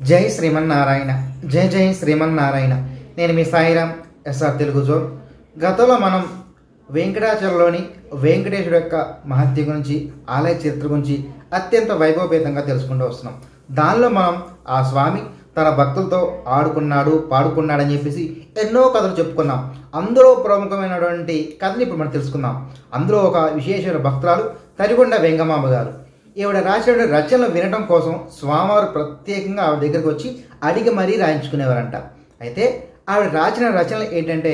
జై శ్రీమన్నారాయణ. జై జై శ్రీమన్నారాయణ. నేను మీ సాయిరాం, ఎస్ఆర్ తెలుగు జోన్. గతంలో మనం వెంకటాచలంలోని వెంకటేశ్వరుడు యొక్క మహత్యం గురించి, ఆలయ చరిత్ర గురించి అత్యంత వైభవపేతంగా తెలుసుకుంటూ వస్తున్నాం. దానిలో మనం ఆ స్వామి తన భక్తులతో ఆడుకున్నాడు, పాడుకున్నాడని చెప్పేసి ఎన్నో కథలు చెప్పుకున్నాం. అందులో ప్రముఖమైనటువంటి కథని ఇప్పుడు మనం తెలుసుకుందాం. అందులో ఒక విశేషమైన భక్తురాలు తరిగొండ వెంగమాంబ గారు. ఈవిడ రాసిన రచనలు వినడం కోసం స్వామివారు ప్రత్యేకంగా ఆవిడ దగ్గరికి వచ్చి అడిగి మరీ రాయించుకునేవారంట. అయితే ఆవిడ రాసిన రచనలు ఏంటంటే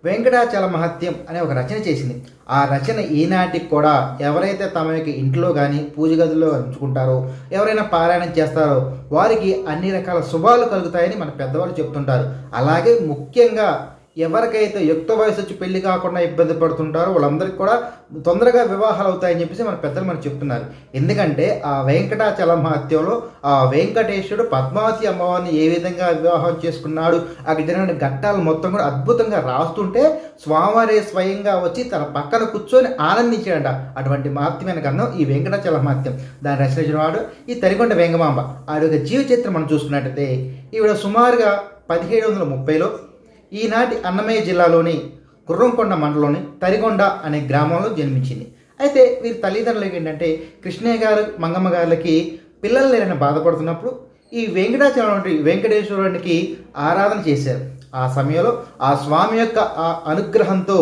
వెంకటాచల మహత్యం అనే ఒక రచన చేసింది. ఆ రచన ఈనాటికి కూడా ఎవరైతే తమ యొక్క ఇంట్లో కానీ పూజ గదుల్లో ఉంచుకుంటారో, ఎవరైనా పారాయణం చేస్తారో వారికి అన్ని రకాల శుభాలు కలుగుతాయని మన పెద్దవాళ్ళు చెప్తుంటారు. అలాగే ముఖ్యంగా ఎవరికైతే యుక్త వయసు వచ్చి పెళ్లి కాకుండా ఇబ్బంది పడుతుంటారో వాళ్ళందరికీ కూడా తొందరగా వివాహాలు అవుతాయని చెప్పేసి మన పెద్దలు మనకు చెప్తున్నారు. ఎందుకంటే ఆ వెంకటాచల మహత్యంలో ఆ వెంకటేశ్వరుడు పద్మావతి అమ్మవారిని ఏ విధంగా వివాహం చేసుకున్నాడు, అక్కడ జరిగిన ఘట్టాలు మొత్తం కూడా అద్భుతంగా రాస్తుంటే స్వామివారే స్వయంగా వచ్చి తన పక్కన కూర్చొని ఆనందించాడంట. అటువంటి మహత్యమైన గ్రంథం ఈ వెంకటాచల మహత్యం. దాన్ని రచించిన వాడు ఈ తరిగొండ వెంగమాంబ. ఆవిడ యొక్క జీవ చరిత్ర మనం చూసుకున్నట్టయితే ఈవిడ సుమారుగా 1730లో ఈనాటి అన్నమయ్య జిల్లాలోని కుర్రంకొండ మండలంలోని తరిగొండ అనే గ్రామంలో జన్మించింది. అయితే వీరి తల్లిదండ్రులకి ఏంటంటే కృష్ణయ్య గారు, మంగమ్మ గారులకి పిల్లలు లేరని బాధపడుతున్నప్పుడు ఈ వెంకటాచలం వెంకటేశ్వరునికి ఆరాధన చేశారు. ఆ సమయంలో ఆ స్వామి యొక్క ఆ అనుగ్రహంతో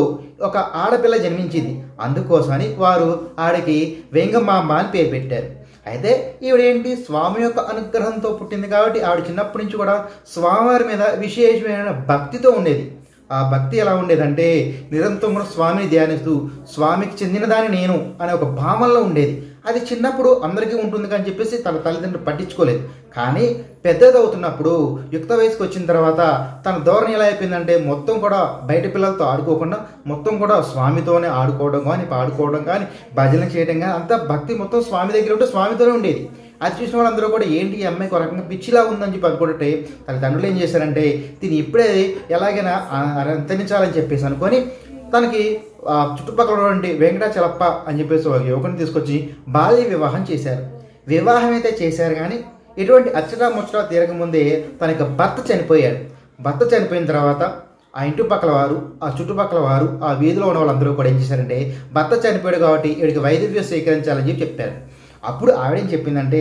ఒక ఆడపిల్ల జన్మించింది. అందుకోసమని వారు ఆడికి వెంగమాంబ అని పేరు పెట్టారు. అయితే ఈవిడేంటి స్వామి యొక్క అనుగ్రహంతో పుట్టింది కాబట్టి ఆవిడ చిన్నప్పటి నుంచి కూడా స్వామివారి మీద విశేషమైన భక్తితో ఉండేది. ఆ భక్తి ఎలా ఉండేదంటే నిరంతరం కూడా స్వామిని ధ్యానిస్తూ స్వామికి చెందిన దాన్ని నేను అనే ఒక భావనలో ఉండేది. అది చిన్నప్పుడు అందరికీ ఉంటుంది కానీ చెప్పేసి తన తల్లిదండ్రులు పట్టించుకోలేదు. కానీ పెద్దదవుతున్నప్పుడు యుక్త వయసుకు వచ్చిన తర్వాత తన ధోరణి ఎలా అయిపోయిందంటే మొత్తం కూడా బయట పిల్లలతో ఆడుకోకుండా మొత్తం కూడా స్వామితోనే ఆడుకోవడం కానీ, పాడుకోవడం కానీ, భజన చేయడం కానీ అంతా భక్తి మొత్తం స్వామి దగ్గర ఉంటే స్వామితోనే ఉండేది. అది చూసిన వాళ్ళందరూ కూడా ఏంటి ఈ అమ్మాయికి ఒక రకంగా పిచ్చిలా ఉందని చెప్పి అనుకుంటే తన తండ్రులు ఏం చేశారంటే దీన్ని ఇప్పుడే ఎలాగైనా అంతరించాలని చెప్పేసి అనుకొని తనకి చుట్టుపక్కల ఉన్నటువంటి వెంకటాచలప్ప అని చెప్పేసి ఒక యువకుని తీసుకొచ్చి బాల్య వివాహం చేశారు. వివాహం అయితే చేశారు కానీ ఎటువంటి అచ్చటా ముచ్చటా తీరకముందే తన యొక్క భర్త చనిపోయాడు. భర్త చనిపోయిన తర్వాత ఆ ఇంటి పక్కల వారు, ఆ చుట్టుపక్కల వారు, ఆ వీధిలో ఉన్న వాళ్ళందరూ కూడా ఏం చేశారంటే భర్త చనిపోయాడు కాబట్టి వీడికి వైద్యం స్వీకరించాలని చెప్పి చెప్పారు. అప్పుడు ఆవిడేం చెప్పిందంటే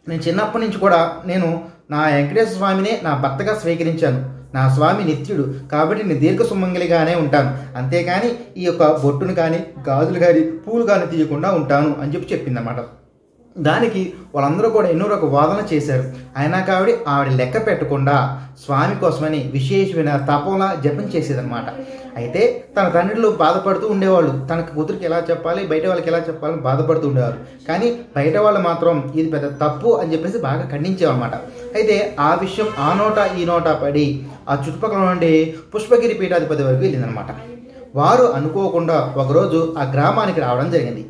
నేను చిన్నప్పటి నుంచి కూడా నేను నా వెంకటేశ్వర స్వామినే నా భర్తగా స్వీకరించాను. నా స్వామి నిత్యుడు కాబట్టి నేను దీర్ఘ సుమంగలిగానే ఉంటాను, అంతేకాని ఈ యొక్క బొట్టును కానీ, గాజులు కానీ, పూలు కానీ తీయకుండా ఉంటాను అని చెప్పి చెప్పిందన్నమాట. దానికి వాళ్ళందరూ కూడా ఎన్నో రకాల వాదన చేశారు. అయినా ఆవిడ లెక్క పెట్టకుండా స్వామి కోసమని విశేషమైన తపోలా జపం చేసేదన్నమాట. అయితే తన తండ్రులు బాధపడుతూ ఉండేవాళ్ళు, తనకు కూతురికి ఎలా చెప్పాలి, బయట వాళ్ళకి ఎలా చెప్పాలని బాధపడుతూ ఉండేవారు. కానీ బయట వాళ్ళు మాత్రం ఇది పెద్ద తప్పు అని చెప్పేసి బాగా ఖండించేవన్నమాట. అయితే ఆ విషయం ఆ నోట ఈ నోట పడి ఆ చుట్టుపక్కల నుండి పుష్పగిరి పీఠాధిపతి వరకు వెళ్ళిందనమాట. వారు అనుకోకుండా ఒకరోజు ఆ గ్రామానికి రావడం జరిగింది.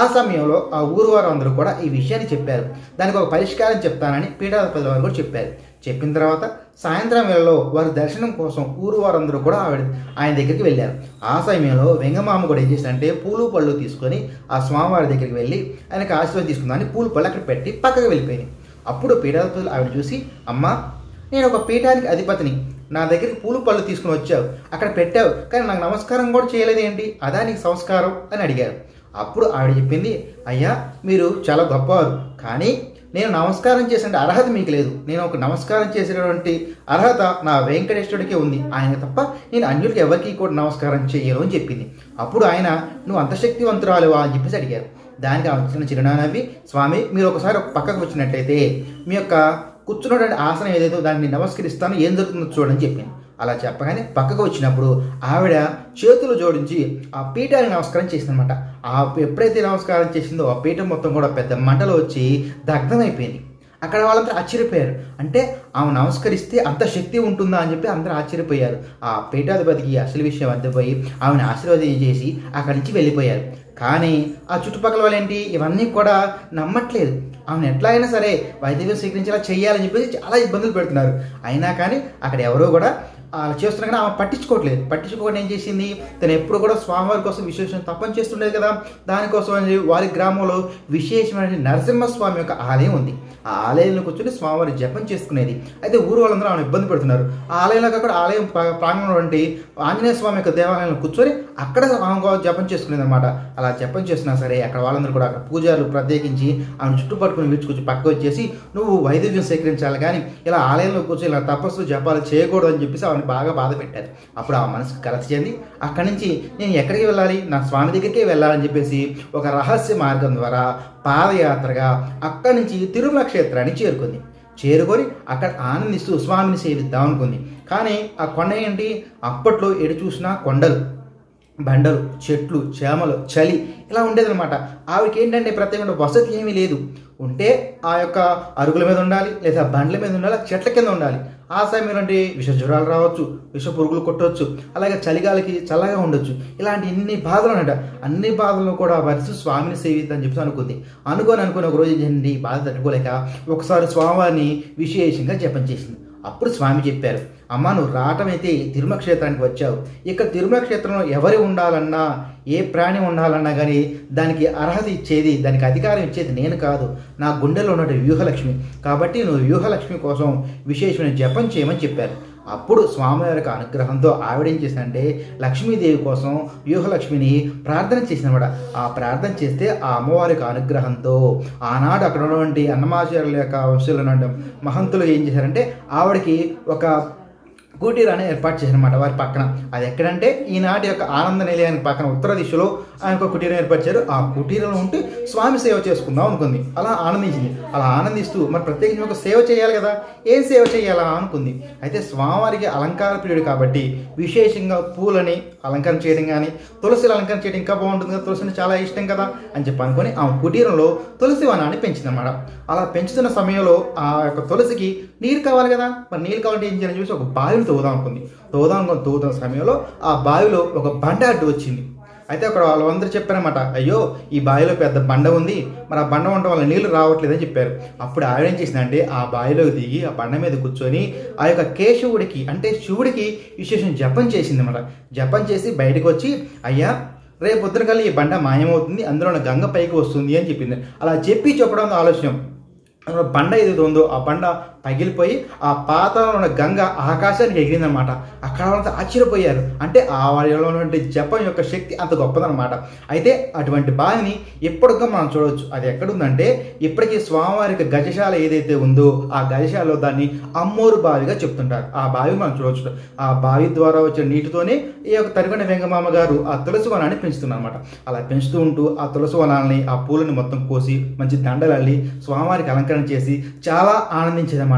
ఆ సమయంలో ఆ ఊరు వారు అందరూ కూడా ఈ విషయాన్ని చెప్పారు. దానికి ఒక పరిష్కారం చెప్తానని పీఠాధిపతి వారు కూడా చెప్పారు. చెప్పిన తర్వాత సాయంత్రం వేళలో వారి దర్శనం కోసం ఊరు వారందరూ కూడా ఆయన దగ్గరికి వెళ్ళారు. ఆ సమయంలో వెంగమామ కూడా ఏం చేశారంటే పూలు పళ్ళు తీసుకొని ఆ స్వామివారి దగ్గరికి వెళ్ళి ఆయనకు ఆశీర్వాదం తీసుకుందామని పూలు పళ్ళు అక్కడ పెట్టి పక్కకు వెళ్ళిపోయింది. అప్పుడు పీఠాధిపతులు ఆవిడ చూసి, అమ్మ నేను ఒక పీఠానికి అధిపతిని, నా దగ్గరికి పూలు పళ్ళు తీసుకుని వచ్చావు, అక్కడ పెట్టావు, కానీ నాకు నమస్కారం కూడా చేయలేదు ఏంటి, అదా నీకు సంస్కారం అని అడిగారు. అప్పుడు ఆవిడ చెప్పింది, అయ్యా మీరు చాలా గొప్పవారు, కానీ నేను నమస్కారం చేసే అర్హత మీకు లేదు. నేను ఒక నమస్కారం చేసేటువంటి అర్హత నా వెంకటేశ్వరుడికే ఉంది, ఆయన తప్ప నేను అన్యులకి ఎవరికి కూడా నమస్కారం చేయను అని చెప్పింది. అప్పుడు ఆయన నువ్వు అంత శక్తివంతురాలువా అని చెప్పేసి అడిగారు. దానికి వచ్చిన చిరునవ్వి, స్వామి మీరు ఒకసారి ఒక పక్కకు వచ్చినట్లయితే మీ యొక్క కూర్చున్నటువంటి ఆసనం ఏదైతే దాన్ని నమస్కరిస్తాను, ఏం జరుగుతుందో చూడని చెప్పింది. అలా చెప్పగానే పక్కకు వచ్చినప్పుడు ఆవిడ చేతులు జోడించి ఆ పీఠానికి నమస్కారం చేసిందనమాట. ఎప్పుడైతే నమస్కారం చేసిందో ఆ పీఠం మొత్తం కూడా పెద్ద మంటలు వచ్చి దగ్ధమైపోయింది. అక్కడ వాళ్ళందరూ ఆశ్చర్యపోయారు. అంటే ఆమె నమస్కరిస్తే అంత శక్తి ఉంటుందా అని చెప్పి అందరూ ఆశ్చర్యపోయారు. ఆ పీఠాధిపతికి అసలు విషయం అర్థమైపోయి ఆమెను ఆశీర్వాదం చేసి అక్కడి నుంచి వెళ్ళిపోయారు. కానీ ఆ చుట్టుపక్కల వాళ్ళు ఏంటి ఇవన్నీ కూడా నమ్మట్లేదు. ఆమెను ఎట్లా అయినా సరే వైద్యం స్వీకరించేలా చేయాలని చెప్పేసి చాలా ఇబ్బందులు పెడుతున్నారు. అయినా కానీ అక్కడ ఎవరో కూడా అలా చేస్తున్నా కానీ ఆమె పట్టించుకోకుండా ఏం చేసింది, తను ఎప్పుడు కూడా స్వామివారి కోసం విశేషం తపన చేస్తుండేది కదా. దానికోసం అని వారి గ్రామంలో విశేషమైన నరసింహస్వామి యొక్క ఆలయం ఉంది. ఆ ఆలయంలో కూర్చొని స్వామివారి జపం చేసుకునేది. అయితే ఊరు వాళ్ళందరూ ఆమె ఇబ్బంది పెడుతున్నారు. ఆ ఆలయంలో కాకుండా ఆలయం ప్రాంగణంలో వంటి ఆంజనేయ స్వామి యొక్క దేవాలయంలో కూర్చొని అక్కడ ఆమె జపం చేసుకునేది అనమాట. అలా జపం చేసినా సరే అక్కడ వాళ్ళందరూ కూడా అక్కడ పూజారులు ప్రత్యేకించి ఆమె చుట్టుపట్టుకుని విడుచుకొచ్చి పక్కకు వచ్చేసి నువ్వు వైద్యం సేకరించాలి కానీ ఇలా ఆలయంలో కూర్చొని ఇలా తపస్సు జపాలు చేయకూడదు అని చెప్పేసి ఆమెను బాగా బాధ పెట్టారు. అప్పుడు ఆ మనసుకు కలత చెంది అక్కడి నుంచి నేను ఎక్కడికి వెళ్ళాలి, నా స్వామి దగ్గరికే వెళ్ళాలని చెప్పేసి ఒక రహస్య మార్గం ద్వారా పాదయాత్రగా అక్కడి నుంచి తిరుమల క్షేత్రాన్ని చేరుకొని అక్కడ ఆనందిస్తూ స్వామిని సేవిద్దాం అనుకుంది. కానీ ఆ కొండ ఏంటి, అప్పట్లో ఎటు చూసినా కొండలు, బండలు, చెట్లు, చేమలు, చలి ఇలా ఉండేదన్నమాట. ఆవిడకి ఏంటంటే ప్రత్యేకంగా వసతి ఏమీ లేదు. ఉంటే ఆ యొక్క అరుగుల మీద ఉండాలి, లేదా బండ్ల మీద ఉండాలి, చెట్ల కింద ఉండాలి. ఆ సమయంలో అంటే విష జ్వరాలు రావచ్చు, విష పురుగులు కొట్టవచ్చు, అలాగే చలిగాలికి చల్లగా ఉండొచ్చు. ఇలాంటి ఎన్ని బాధలు అనట. అన్ని బాధలను కూడా భరిస్తూ స్వామిని సేవిద్దని చెప్పి అనుకుంది. అనుకుని ఒక రోజు ఏంటి బాధ తట్టుకోలేక ఒకసారి స్వామివారిని విశేషంగా జపం చేసింది. అప్పుడు స్వామి చెప్పారు, అమ్మ నువ్వు రావటం అయితే తిరుమల క్షేత్రానికి వచ్చావు. ఇక్కడ తిరుమల క్షేత్రంలో ఎవరు ఉండాలన్నా, ఏ ప్రాణి ఉండాలన్నా కానీ దానికి అర్హత ఇచ్చేది, దానికి అధికారం ఇచ్చేది నేను కాదు, నా గుండెలో ఉన్నట్టు వ్యూహలక్ష్మి. కాబట్టి నువ్వు వ్యూహలక్ష్మి కోసం విశేషమైన జపం చేయమని చెప్పారు. అప్పుడు స్వామివారి యొక్క అనుగ్రహంతో ఆవిడేం చేసిందంటే లక్ష్మీదేవి కోసం వ్యూహలక్ష్మిని ప్రార్థన చేసిందన్నమాట. ఆ ప్రార్థన చేస్తే ఆ అమ్మవారి యొక్క అనుగ్రహంతో ఆనాడు అక్కడ ఉన్నటువంటి అన్నమాచార్యుల యొక్క వంశంలో ఉన్న మహంతులు ఏం చేశారంటే ఆవిడకి ఒక కుటీరాన్ని ఏర్పాటు చేశారనమాట వారి పక్కన. అది ఎక్కడంటే ఈనాటి యొక్క ఆనంద నిలయానికి పక్కన ఉత్తర దిశలో ఆయన ఒక కుటీరం ఏర్పరిచారు. ఆ కుటీరంలో ఉంటే స్వామి సేవ చేసుకుందాం అనుకుంది. అలా ఆనందించింది. అలా ఆనందిస్తూ మరి ప్రత్యేకించి ఒక సేవ చేయాలి కదా, ఏం సేవ చేయాలా అనుకుంది. అయితే స్వామివారికి అలంకార ప్రియుడు కాబట్టి విశేషంగా పూలని అలంకరణ చేయడం కానీ, తులసిని అలంకరణ చేయడం ఇంకా బాగుంటుంది కదా, తులసిని చాలా ఇష్టం కదా అని చెప్పి అనుకుని ఆ కుటీరంలో తులసి వనాన్ని పెంచిందన్నమాట. అలా పెంచుతున్న సమయంలో ఆ యొక్క తులసికి నీరు కావాలి కదా, మరి నీళ్ళు కావాలంటే ఏం చేయాలని చూసి ఒక బావిని తవ్వుతున్న సమయంలో ఆ బావిలో ఒక బండ అడ్డు వచ్చింది. అయితే అక్కడ వాళ్ళందరూ చెప్పారన్నమాట, అయ్యో ఈ బావిలో పెద్ద బండ ఉంది, మరి ఆ బండ ఉండటం వల్ల నీళ్లు రావట్లేదని చెప్పారు. అప్పుడు ఆవిడ ఏం చేసిందంటే ఆ బావిలోకి దిగి ఆ బండ మీద కూర్చొని ఆ యొక్క కేశవుడికి అంటే శివుడికి విశేషం జపం చేసింది అన్నమాట. జపం చేసి బయటకు వచ్చి, అయ్యా రేపు పొద్దున కల్లా ఈ బండ మాయమవుతుంది, అందులో ఉన్న గంగ పైకి వస్తుంది అని చెప్పింది. అలా చెప్పడం ఆలోచన బండ ఏదైతే ఉందో ఆ బండ పగిలిపోయి ఆ పాతాళంలో ఉన్న గంగ ఆకాశానికి ఎగిరిందనమాట. అక్కడ వాళ్ళంతా ఆశ్చర్యపోయారు. అంటే ఆ వాళ్ళలో ఉన్నటువంటి జపం యొక్క శక్తి అంత గొప్పదనమాట. అయితే అటువంటి బావిని ఎప్పటికో మనం చూడవచ్చు. అది ఎక్కడుందంటే ఇప్పటికీ స్వామివారికి గజశాల ఏదైతే ఉందో ఆ గజశాలలో దాన్ని అమ్మోరు బావిగా చెప్తుంటారు. ఆ బావి మనం చూడవచ్చు. ఆ బావి ద్వారా వచ్చిన నీటితోనే ఈ యొక్క తరికొండ వెంగమామ గారు ఆ తులసి వనాన్ని పెంచుతున్నారు అనమాట. అలా పెంచుతూ ఉంటూ ఆ తులసి వనాలని ఆ పూలని మొత్తం కోసి మంచి దండలు అల్లి స్వామివారికి అలంకరణ చేసి చాలా ఆనందించేది.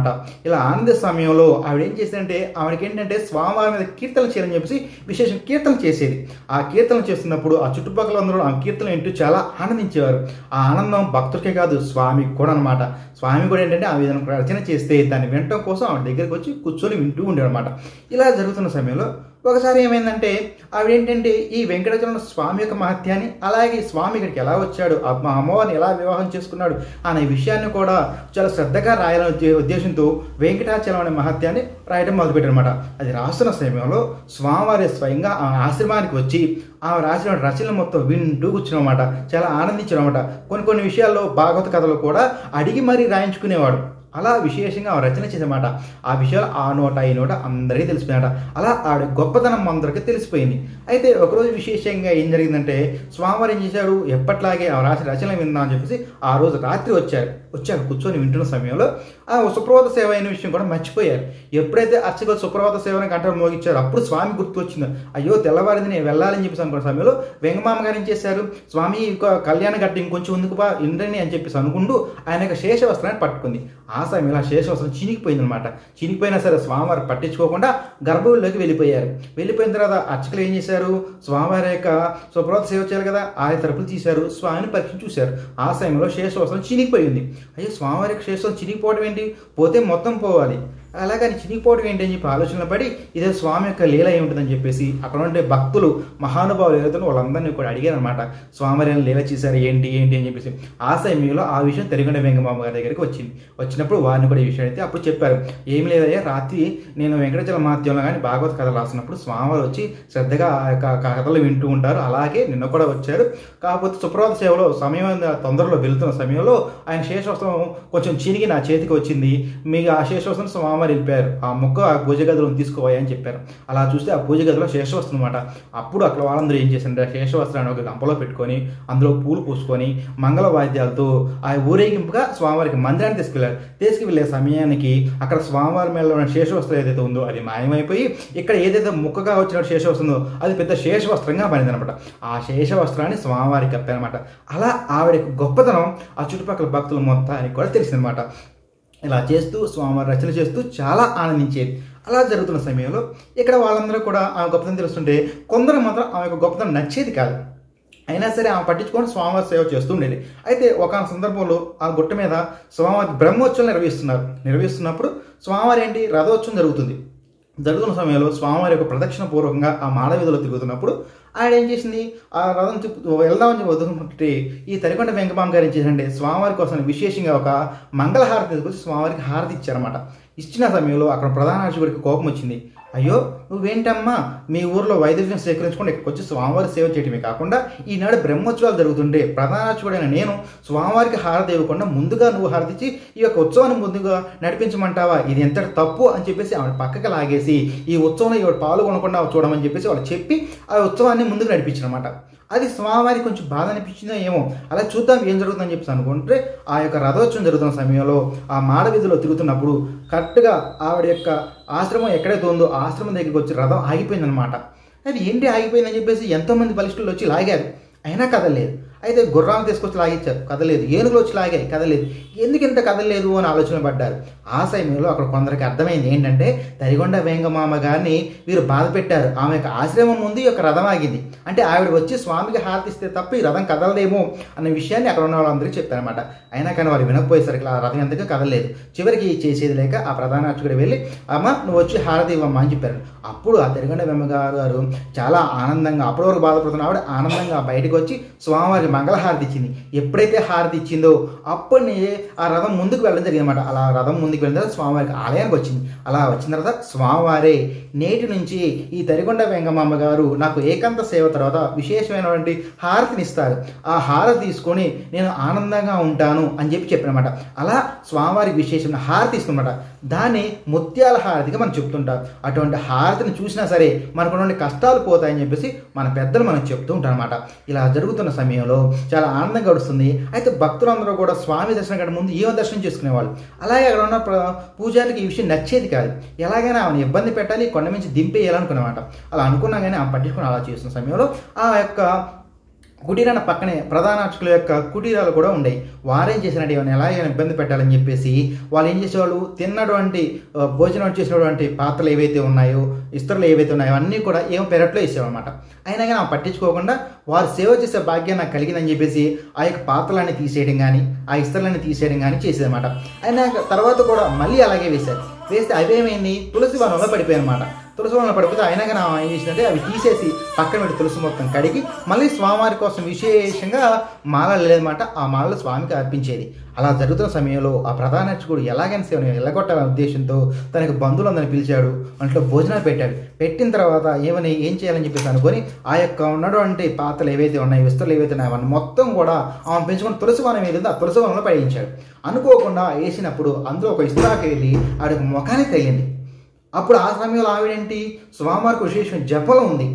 ఇలా ఆనంద సమయంలో ఆవిడ ఏం చేసేదంటే ఆవిడకి ఏంటంటే స్వామివారి మీద కీర్తనలు చేయాలని చెప్పేసి విశేషం కీర్తనలు చేసేది. ఆ కీర్తనలు చేస్తున్నప్పుడు ఆ చుట్టుపక్కల అందరూ ఆ కీర్తనలు వింటూ చాలా ఆనందించేవారు. ఆ ఆనందం భక్తుడికే కాదు స్వామికి కూడా అనమాట. స్వామి కూడా ఏంటంటే ఆ విధంగా రచన చేస్తే దాన్ని వినటం కోసం ఆవిడ దగ్గరికి వచ్చి కూర్చొని వింటూ ఉండేవారన్నమాట. ఇలా జరుగుతున్న సమయంలో ఒకసారి ఏమైందంటే ఆవిడ ఏంటంటే ఈ వెంకటాచలం స్వామి యొక్క మహత్యాన్ని, అలాగే స్వామి ఇక్కడికి ఎలా వచ్చాడు, మా అమ్మవారిని ఎలా వివాహం చేసుకున్నాడు అనే విషయాన్ని కూడా చాలా శ్రద్ధగా రాయాలనే ఉద్దేశంతో వెంకటాచలం అనే మహత్యాన్ని రాయడం మొదలుపెట్టారనమాట. అది రాస్తున్న సమయంలో స్వామివారి స్వయంగా ఆ ఆశ్రమానికి వచ్చి ఆమె రాసిన రచనలు మొత్తం వింటూ కూర్చున్నమాట. చాలా ఆనందించారన్నమాట. కొన్ని విషయాల్లో భాగవత కథలు కూడా అడిగి మరీ రాయించుకునేవాడు. అలా విశేషంగా రచన చేసేమాట. ఆ విషయాలు ఆ నోట ఈ నోట అందరికీ తెలిసిపోయినట. అలా ఆవిడ గొప్పతనం అందరికీ తెలిసిపోయింది. అయితే ఒకరోజు విశేషంగా ఏం జరిగిందంటే స్వామివారు ఏం చేశాడు, ఎప్పట్లాగే ఆ రాసిన రచనలు విందాం అని చెప్పేసి ఆ రోజు రాత్రి వచ్చారు కూర్చొని వింటున్న సమయంలో ఆ సుప్రభాత సేవ అయిన విషయం కూడా మర్చిపోయారు. ఎప్పుడైతే అర్చకులు సుప్రభాత సేవని గంటలు మోగించారు అప్పుడు స్వామి గుర్తు వచ్చింది. అయ్యో తెల్లవారిది నేను వెళ్ళాలని చెప్పేసి అనుకున్న సమయంలో వెంగమామ గారు ఏం చేశారు, స్వామి కళ్యాణ గడ్డ ఇంకొంచెం ముందుకు బా ఇంద్రని అని చెప్పేసి అనుకుంటూ ఆయన యొక్క శేష వస్త్రాన్ని పట్టుకుంది. ఆ సమయంలో ఆ శేష వస్త్రం చినిగిపోయిందనమాట. చినిగిపోయినా సరే స్వామివారు పట్టించుకోకుండా గర్భగుడిలోకి వెళ్ళిపోయారు. వెళ్ళిపోయిన తర్వాత అర్చకులు ఏం చేశారు, స్వామివారి యొక్క సుప్రభాత సేవ చేయాలి కదా, ఆయన తరపులు తీశారు, స్వామిని పరీక్ష చూశారు. ఆ సమయంలో శేష వస్త్రం చినిగిపోయింది. అయ్యో స్వామివారి యొక్క శేష వస్త్రం చినిగిపోవడం ఏంటి, పోతే మొత్తం పోవాలి, అలాగని చినిగిపోవడం ఏంటి అని చెప్పి ఆలోచనలు పడి ఇదే స్వామి యొక్క లీల అయి ఉంటుందని చెప్పేసి అక్కడ ఉండే భక్తులు మహానుభావులు ఏదైతే వాళ్ళందరినీ కూడా అడిగారు అనమాట. స్వామివారి లీల చేశారు ఏంటి ఏంటి అని చెప్పేసి. ఆ సమయంలో ఆ విషయం తెరగొండ వెంగమాంబ గారి దగ్గరికి వచ్చినప్పుడు వారిని కూడా ఈ విషయం అయితే అప్పుడు చెప్పారు. ఏమి లేదయ్యా, రాత్రి నేను వెంకటాచల మహత్యంలో కానీ భాగవత కథలు రాసినప్పుడు స్వామివారు వచ్చి శ్రద్ధగా ఆ యొక్క కథలు వింటూ ఉంటారు. అలాగే నిన్న కూడా వచ్చారు. కాకపోతే సుప్రభాత సేవలో సమయం తొందరలో వెళ్తున్న సమయంలో ఆయన శేషవస్త్రం కొంచెం చినిగి నా చేతికి వచ్చింది. మీకు ఆ శేషవస్త్రం స్వామివారు వెళ్ళిపోయారు. ఆ ముక్క ఆ పూజ గదిలో తీసుకోవాలి అని చెప్పారు. అలా చూస్తే ఆ పూజ గదిలో శేషవస్త్రం అనమాట. అప్పుడు అక్కడ వాళ్ళందరూ ఏం చేశారంటే ఆ శేషవస్త్రాన్ని ఒక గంపలో పెట్టుకొని అందులో పూలు పూసుకొని మంగళ వాయిద్యాలతో ఆ ఊరేగింపుగా స్వామివారికి మందిరాన్ని తీసుకువెళ్ళే సమయానికి అక్కడ స్వామివారి మీద ఉన్న శేషవస్త్రం ఏదైతే ఉందో అది మాయమైపోయి ఇక్కడ ఏదైతే ముక్కగా వచ్చిన శేషవస్త్రం అది పెద్ద శేషవస్త్రంగా మారిందనమాట. ఆ శేషవస్త్రాన్ని స్వామివారికి కప్పారనమాట. అలా ఆవిడ గొప్పతనం ఆ చుట్టుపక్కల భక్తులు మొత్తానికి కూడా తెలిసిందనమాట. ఇలా చేస్తూ స్వామివారి రచన చేస్తూ చాలా ఆనందించేది. అలా జరుగుతున్న సమయంలో ఇక్కడ వాళ్ళందరూ కూడా ఆమె గొప్పతనం తెలుస్తుంటే కొందరు మాత్రం ఆమె యొక్క గొప్పతనం నచ్చేది కాదు. అయినా సరే ఆమె పట్టించుకొని స్వామివారి సేవ చేస్తూ ఉండేది. అయితే ఒక సందర్భంలో ఆ గుట్ట మీద స్వామివారి బ్రహ్మోత్సవం నిర్వహిస్తున్నప్పుడు స్వామివారి ఏంటి రథోత్సవం జరుగుతున్న సమయంలో స్వామివారి యొక్క ప్రదక్షిణ పూర్వకంగా ఆ మాడవీధిలో తిరుగుతున్నప్పుడు ఆయన ఏం చేసింది, ఆ రథం వెళ్దామని చెప్పి వదులుకుంటే ఈ తరికొండ వెంకమాంబ గారు ఏం చేశారంటే స్వామివారి కోసం విశేషంగా ఒక మంగళహారతి తీసుకొచ్చి స్వామివారికి హారతి ఇచ్చారన్నమాట. ఇచ్చిన సమయంలో అక్కడ ప్రధాన అర్చకుడికి కోపం వచ్చింది. అయ్యో నువ్వేంటమ్మా మీ ఊర్లో వైద్యం సేకరించుకొని ఇక్కడికి వచ్చి స్వామివారి సేవ చేయటమే కాకుండా ఈనాడు బ్రహ్మోత్సవాలు జరుగుతుంటే ప్రధాన అర్చకుడైన నేను స్వామివారికి హారతి ఇవ్వకుండా ముందుగా నువ్వు హారతిచ్చి ఈ యొక్క ఉత్సవాన్ని ముందుగా నడిపించమంటావా, ఇది ఎంత తప్పు అని చెప్పేసి ఆవిడ పక్కకి లాగేసి ఈ ఉత్సవంలో ఇవాడు పాల్గొనకుండా చూడమని చెప్పేసి వాళ్ళు చెప్పి ఆ ఉత్సవాన్ని ముందుకు నడిపించారన్నమాట. అది స్వామివారికి కొంచెం బాధ అనిపించిందో ఏమో, అలా చూద్దాం ఏం జరుగుతుందని చెప్పేసి అనుకుంటే ఆ యొక్క రథోత్సవం జరుగుతున్న సమయంలో ఆ మాడవీధిలో తిరుగుతున్నప్పుడు కరెక్ట్గా ఆవిడ యొక్క ఆశ్రమం ఎక్కడైతే ఉందో ఆ ఆశ్రమం దగ్గరికి వచ్చి రథం ఆగిపోయిందనమాట. అది ఏంటి ఆగిపోయిందని చెప్పేసి ఎంతోమంది బలిష్ఠులు వచ్చి లాగారు, అయినా కదలేదు. అయితే గుర్రాలు తీసుకొచ్చి లాగించారు, కదలేదు. ఏనుగులు వచ్చి లాగాయి, కదలేదు. ఎందుకు ఇంత కదలేదు అని ఆలోచన పడ్డారు. ఆ సమయంలో అక్కడ కొందరికి అర్థమైంది ఏంటంటే తరిగొండ వెంగమాంబ గారిని వీరు బాధ పెట్టారు. ఆమె యొక్క ఆశ్రమం ముందు ఈ యొక్క రథం ఆగింది అంటే ఆవిడ వచ్చి స్వామికి హారతిస్తే తప్ప ఈ రథం కదలదేమో అన్న విషయాన్ని అక్కడ ఉన్న వాళ్ళందరికీ చెప్పారనమాట. అయినా కానీ వారు వినకపోయేసరికి ఆ రథం ఎంతగా కదలలేదు. చివరికి చేసేది లేక ఆ ప్రధాన అర్చకుడు వెళ్ళి అమ్మ నువ్వు వచ్చి హారతి ఇవ్వమ్మా అని చెప్పారు. అప్పుడు ఆ తరిగొండ వెంగమాంబ గారు చాలా ఆనందంగా, అప్పటి వరకు బాధపడుతున్న ఆవిడ ఆనందంగా బయటకు వచ్చి స్వామివారికి మంగళహారతి ఇచ్చింది. ఎప్పుడైతే హారతి ఇచ్చిందో అప్పటిని ఆ రథం ముందుకు వెళ్ళడం జరిగిందన్నమాట. అలా రథం ముందుకు వెళ్ళిన తర్వాత స్వామివారికి ఆలయానికి వచ్చింది. అలా వచ్చిన తర్వాత స్వామివారే నేటి నుంచి ఈ తరిగొండ వెంగమాంబ గారు నాకు ఏకాంత సేవ తర్వాత విశేషమైనటువంటి హారతిని ఇస్తారు, ఆ హారతి తీసుకొని నేను ఆనందంగా ఉంటాను అని చెప్పినమాట. అలా స్వామివారికి విశేషమైన హారతి ఇస్తున్నమాట. దాన్ని ముత్యాల హారతిగా మనం చెప్తుంటారు. అటువంటి హారతిని చూసినా సరే మనకున్నటువంటి కష్టాలు పోతాయని చెప్పేసి మన పెద్దలు మనకు చెప్తూ ఉంటారు అనమాట. ఇలా జరుగుతున్న సమయంలో చాలా ఆనందంగా గడుస్తుంది. అయితే భక్తులందరూ కూడా స్వామి దర్శనం కంటే ముందు ఈమె దర్శనం చేసుకునేవాళ్ళు. అలాగే అక్కడ ఉన్న పూజారికి ఈ విషయం నచ్చేది కాదు. ఎలాగైనా ఆమెను ఇబ్బంది పెట్టాలి, కొండ నుంచి దింపేయాలనుకున్నమాట. అలా అనుకున్నా కానీ ఆమె పట్టించుకుని అలా చేస్తున్న సమయంలో ఆ యొక్క కుటీరాల పక్కనే ప్రధాన అర్చకుల యొక్క కుటీరాలు కూడా ఉండేవి. వారేం చేసినట్టు ఇవన్నీ ఎలాగైనా ఇబ్బంది పెట్టాలని చెప్పేసి వాళ్ళు ఏం చేసేవాళ్ళు, తిన్నటువంటి భోజనం చేసినటువంటి పాత్రలు ఏవైతే ఉన్నాయో, ఇస్తరులు ఏవైతే ఉన్నాయో అన్నీ కూడా ఏమో పెరట్లో వేసేవాళ్ళు అనమాట. అయినా కానీ ఆమె పట్టించుకోకుండా వారు సేవ చేసే భాగ్యం నాకు కలిగిందని చెప్పేసి ఆ యొక్క పాత్రలన్నీ తీసేయడం కానీ ఆ ఇస్తరులన్నీ తీసేయడం కానీ చేసేదన్నమాట. అయినా తర్వాత కూడా మళ్ళీ అలాగే వేస్తే అవేమైంది, తులసి వనంలో పడిపోయాయి అనమాట. తులసి వనంలో పడిపోతే అయినా కానీ ఏం చేసినట్టే అవి తీసేసి పక్కన పెట్టి తులసి మొత్తం కడిగి మళ్ళీ స్వామివారి కోసం విశేషంగా మాలలు లేదన్నమాట. ఆ మాలలు స్వామికి అర్పించేది. అలా జరుగుతున్న సమయంలో ఆ ప్రధాన అర్చకుడు ఎలాగైనా సేవను వెళ్ళగొట్టాలనే ఉద్దేశంతో తనకు బంధువులందరినీ పిలిచాడు. అంట్లో భోజనాలు పెట్టాడు. పెట్టిన తర్వాత ఏం చేయాలని చెప్పేసి అనుకొని ఆ యొక్క ఉన్నటువంటి పాత్రలు ఏవైతే ఉన్నాయో, విస్తరులు ఏవైతే ఉన్నాయో అవన్నీ మొత్తం కూడా ఆమె పెంచుకుని తులసి వనం ఏదైందో ఆ తులసి వనంలో పడేయించాడు. అనుకోకుండా వేసినప్పుడు అందులో ఒక ఇస్త్రాకు వెళ్ళి ఆవిడకి ముఖానికి తగిలింది. అప్పుడు ఆ సమయంలో ఆవిడేంటి, స్వామివారికి విశేషమైన జపలో ఉంది.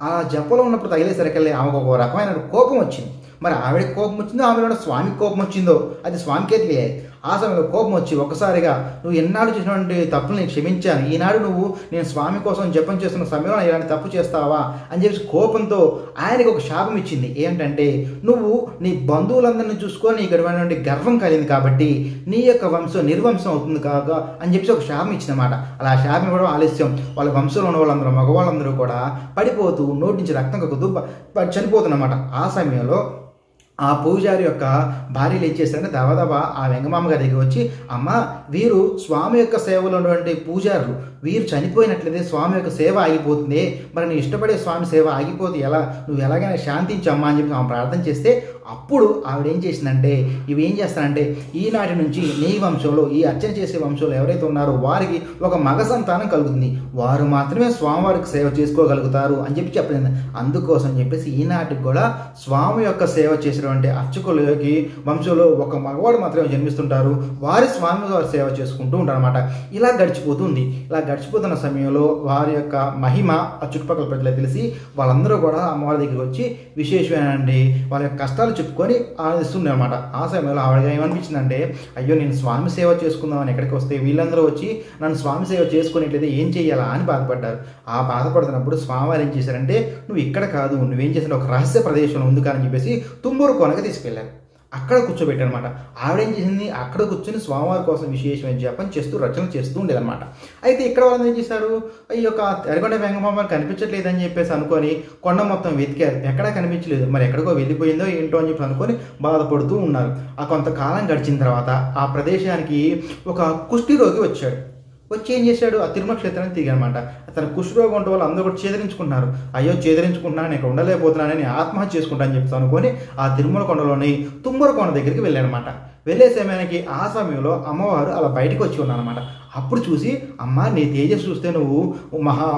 ఆ జపలో ఉన్నప్పుడు తగిలేసరికెళ్ళి ఆమెకు ఒక రకమైన కోపం వచ్చింది. మరి ఆవిడకి కోపం వచ్చిందో ఆమెలో స్వామికి కోపం వచ్చిందో అది స్వామికే తెలియాలి. ఆ సమయంలో కోపం వచ్చి ఒక్కసారిగా నువ్వు ఎన్నాడు చేసినటువంటి తప్పులు నేను క్షమించాను, ఈనాడు నువ్వు నేను స్వామి కోసం జపం చేస్తున్న సమయంలో ఇలాంటి తప్పు చేస్తావా అని చెప్పి కోపంతో ఆయనకి ఒక శాపం ఇచ్చింది. ఏంటంటే నువ్వు నీ బంధువులందరినీ చూసుకొని నీకు ఎటువంటి గర్వం కలిగింది కాబట్టి నీ యొక్క వంశం నిర్వంశం అవుతుంది కాగా అని చెప్పి ఒక శాపం ఇచ్చిందన్నమాట. అలా శాపం ఇవ్వడం ఆలస్యం వాళ్ళ వంశంలో ఉన్న వాళ్ళందరూ మగవాళ్ళందరూ కూడా పడిపోతూ నోటి నుంచి రక్తం కక్కుతూ చనిపోతున్నమాట. ఆ సమయంలో ఆ పూజారి యొక్క భార్యలు ఏం చేశారంటే దబదబా ఆ వెంగమామ గారి దగ్గర వచ్చి, అమ్మ వీరు స్వామి యొక్క సేవలో ఉన్నటువంటి పూజారులు, వీరు చనిపోయినట్లయితే స్వామి యొక్క సేవ ఆగిపోతుంది, మరి నీ ఇష్టపడే స్వామి సేవ ఆగిపోతే ఎలా, నువ్వు ఎలాగైనా శాంతించమ్మా అని చెప్పి ఆమె ప్రార్థన చేస్తే అప్పుడు ఆవిడ ఏం చేసిందంటే, ఇవి ఏం చేస్తానంటే ఈనాటి నుంచి నీ వంశంలో ఈ అర్చన చేసే వంశంలో ఎవరైతే ఉన్నారో వారికి ఒక మగ సంతానం కలుగుతుంది, వారు మాత్రమే స్వామివారికి సేవ చేసుకోగలుగుతారు అని చెప్పి చెప్పింది. అందుకోసం చెప్పేసి ఈనాటికి కూడా స్వామి యొక్క సేవ చేసినటువంటి అర్చకులకి వంశంలో ఒక మగవాడు మాత్రమే జన్మిస్తుంటారు, వారి స్వామి వారి సేవ చేసుకుంటూ ఉంటారు అనమాట. ఇలా గడిచిపోతుంది. ఇలా గడిచిపోతున్న సమయంలో వారి యొక్క మహిమ ఆ చుట్టుపక్కల ప్రజలకు తెలిసి వాళ్ళందరూ కూడా అమ్మవారి దగ్గరికి వచ్చి విశేషమేనండి వాళ్ళ యొక్క కష్టాలు చెప్పుకొని ఆనందిస్తుంది అనమాట. ఆ సమయంలో ఆవిడగా ఏమనిపించిందంటే, అయ్యో నేను స్వామి సేవ చేసుకుందామని ఎక్కడికి వస్తే వీళ్ళందరూ వచ్చి నన్ను స్వామి సేవ చేసుకునేట్లయితే ఏం చేయాలా అని బాధపడ్డారు. ఆ బాధపడుతున్నప్పుడు స్వామివారు ఏం చేశారంటే, నువ్వు ఇక్కడ కాదు, నువ్వేం చేసినా ఒక రహస్య ప్రదేశంలో ఉంది కానీ చెప్పేసి తుమ్మూరు కొనకు తీసుకెళ్ళారు. అక్కడ కూర్చోబెట్టారనమాట. ఆవిడేం చేసింది, అక్కడ కూర్చొని స్వామివారి కోసం విశేషమైన జపం చేస్తూ రచన చేస్తూ ఉండేదన్నమాట. అయితే ఇక్కడ వాళ్ళు ఏం చేశారు, ఈ యొక్క ఎర్రగొండ వెంగమామ కనిపించట్లేదని చెప్పేసి అనుకొని కొండ మొత్తం వెతికారు, ఎక్కడా కనిపించలేదు, మరి ఎక్కడికో వెళ్ళిపోయిందో ఏంటో అని చెప్పి అనుకొని బాధపడుతూ ఉన్నారు. ఆ కొంతకాలం గడిచిన తర్వాత ఆ ప్రదేశానికి ఒక కుష్టి రోగి వచ్చాడు. వచ్చి ఏం చేశాడు, ఆ తిరుమల క్షేత్రానికి తిరిగానమాట. తన కుష్ఠరోగం ఉంటే వాళ్ళు అందరూ కూడా చేదరించుకుంటున్నారు. అయ్యో చేదరించుకుంటున్నాను, నేను ఉండలేకపోతున్నానని ఆత్మహత్య చేసుకుంటా అని చెప్పి అనుకొని ఆ తిరుమల కొండలోని తుమ్మూరు కొండ దగ్గరికి వెళ్ళానమాట. వెళ్ళే సమయానికి ఆ సమయంలో అమ్మవారు అలా బయటకు వచ్చి ఉన్నానమాట. అప్పుడు చూసి, అమ్మ నీ తేజస్సు చూస్తే నువ్వు మహా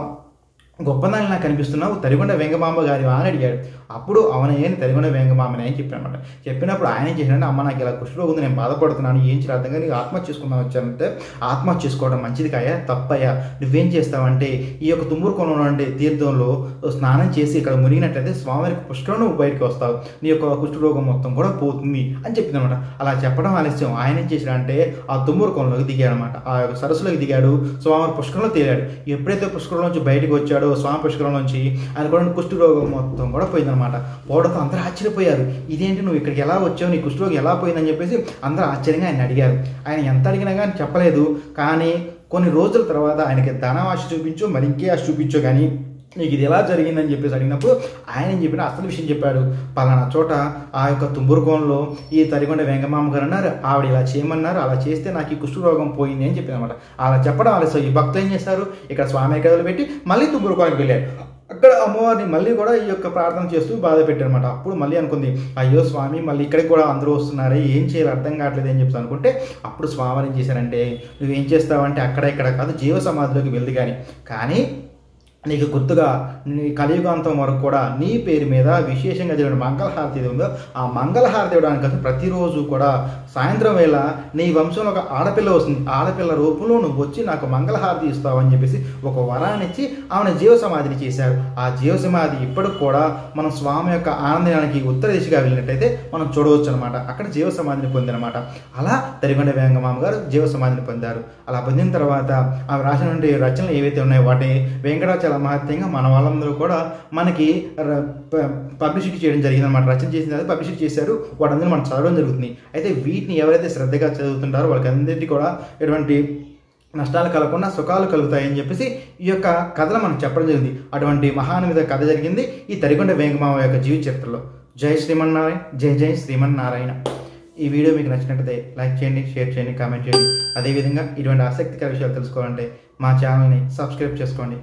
గొప్పదాన్ని నాకు కనిపిస్తున్నావు, తరిగొండ వెంగమాంబ గారి అని అడిగాడు. అప్పుడు అవునయ్యని తరిగొండ వెంగమామని అని చెప్పానమాట. చెప్పినప్పుడు ఆయన ఏం చేశాడంటే, అమ్మ నాకు ఇలా కుష్ఠరోగం ఉంది, నేను బాధపడుతున్నాను, ఏం చేయాలి అర్థం కానీ ఆత్మహత్య చేసుకుందాం వచ్చానంటే, ఆత్మహత్య చేసుకోవడం మంచిది కాయా, తప్పయ్యా, నువ్వేం చేస్తావంటే ఈ యొక్క తుమ్మూరు కొన అంటే తీర్థంలో స్నానం చేసి ఇక్కడ మునిగినట్లయితే స్వామివారికి పుష్కరం నువ్వు బయటకు వస్తావు, నీ యొక్క కుష్ఠరోగం మొత్తం కూడా పోతుంది అని చెప్పిందనమాట. అలా చెప్పడం ఆలస్యం. ఆయన ఏం చేశాడంటే ఆ తుమ్మూరు కొనలోకి దిగాడనమాట. ఆ యొక్క సరస్సులోకి దిగాడు, స్వామివారి పుష్కరంలో తేలాడు. ఎప్పుడైతే పుష్కరం నుంచి బయటకు వచ్చాడో స్వామి పుష్కరం నుంచి ఆయన కూడా కుష్ఠరోగం మొత్తం కూడా పోయిందనమాట. పోవడంతో అందరూ ఆశ్చర్యపోయారు, ఇదేంటి నువ్వు ఇక్కడికి ఎలా వచ్చావు, నీ కుష్ఠరోగం ఎలా పోయిందని చెప్పేసి అందరూ ఆశ్చర్యంగా ఆయన అడిగారు. ఆయన ఎంత అడిగినా కానీ చెప్పలేదు. కానీ కొన్ని రోజుల తర్వాత ఆయనకి ధనవాశ చూపించు, మరి ఇంకే ఆశ చూపించు, కానీ నీకు ఇది ఎలా జరిగిందని చెప్పేసి అడిగినప్పుడు ఆయన ఏం చెప్పిన అసలు విషయం చెప్పాడు. పలానా చోట ఆ యొక్క తుమ్మూరుకోనలో ఈ తరిగొండ వెంగమామ గారు అన్నారు, ఆవిడ ఇలా చేయమన్నారు, అలా చేస్తే నాకు ఈ కుష్ఠరోగం పోయింది అని చెప్పింది అనమాట. అలా చెప్పడం ఆలస్యం. ఈ భక్తులు ఏం చేస్తారు, ఇక్కడ స్వామి కథలు పెట్టి మళ్ళీ తుమ్మూరుకోనకి వెళ్ళారు. అక్కడ అమ్మవారిని మళ్ళీ కూడా ఈ యొక్క ప్రార్థన చేస్తూ బాధ పెట్టారనమాట. అప్పుడు మళ్ళీ అనుకుంది, అయ్యో స్వామి మళ్ళీ ఇక్కడికి కూడా అందరూ వస్తున్నారే, ఏం చేయాలి అర్థం కావట్లేదు అని చెప్పి అనుకుంటే అప్పుడు స్వామి ఏం చేశారంటే, నువ్వేం చేస్తావంటే అక్కడ ఇక్కడ కాదు, జీవ సమాధిలోకి వెళ్ళి కానీ నీకు గుర్తుగా నీ కలియుగాంతం వరకు కూడా నీ పేరు మీద విశేషంగా జరిగిన మంగళహారతి ఏది ఉందో ఆ మంగళహారతి ఇవ్వడానికి ప్రతిరోజు కూడా సాయంత్రం వేళ నీ వంశంలో ఒక ఆడపిల్ల వస్తుంది, ఆడపిల్ల రూపంలో నువ్వు వచ్చి నాకు మంగళహారతి ఇస్తావు అని చెప్పేసి ఒక వరాన్ని ఇచ్చి ఆమెను జీవ సమాధిని చేశారు. ఆ జీవ సమాధి ఇప్పటికి కూడా మనం స్వామి యొక్క ఆనందానికి ఉత్తర దిశగా వెళ్ళినట్టయితే మనం చూడవచ్చు అనమాట. అక్కడ జీవ సమాధిని పొందినమాట. అలా తరిగొండ వెంగమామ గారు జీవ సమాధిని పొందారు. అలా పొందిన తర్వాత ఆమె రాసినటువంటి రచనలు ఏవైతే ఉన్నాయో వాటి వెంకటాచల మహత్యంగా మన వాళ్ళందరూ కూడా మనకి పబ్లిసిటీ చేయడం జరిగింది అనమాట. రచన చేసిన తర్వాత పబ్లిసిటీ చేశారు, వాటందరూ మనం చదవడం జరుగుతుంది. అయితే వీటిని ఎవరైతే శ్రద్ధగా చదువుతుంటారో వాళ్ళకి అందరికీ కూడా ఎటువంటి నష్టాలు కలగకుండా సుఖాలు కలుగుతాయని చెప్పేసి ఈ యొక్క కథలు మనకు చెప్పడం జరిగింది. అటువంటి మహానుభావ కథ జరిగింది ఈ తరిగొండ వెంగమామ యొక్క జీవిత చరిత్రలో. జై శ్రీమన్నారాయణ, జై జై శ్రీమన్నారాయణ. ఈ వీడియో మీకు నచ్చినట్లయితే లైక్ చేయండి, షేర్ చేయండి, కామెంట్ చేయండి. అదేవిధంగా ఇటువంటి ఆసక్తికర విషయాలు తెలుసుకోవాలంటే మా ఛానల్ని సబ్స్క్రైబ్ చేసుకోండి.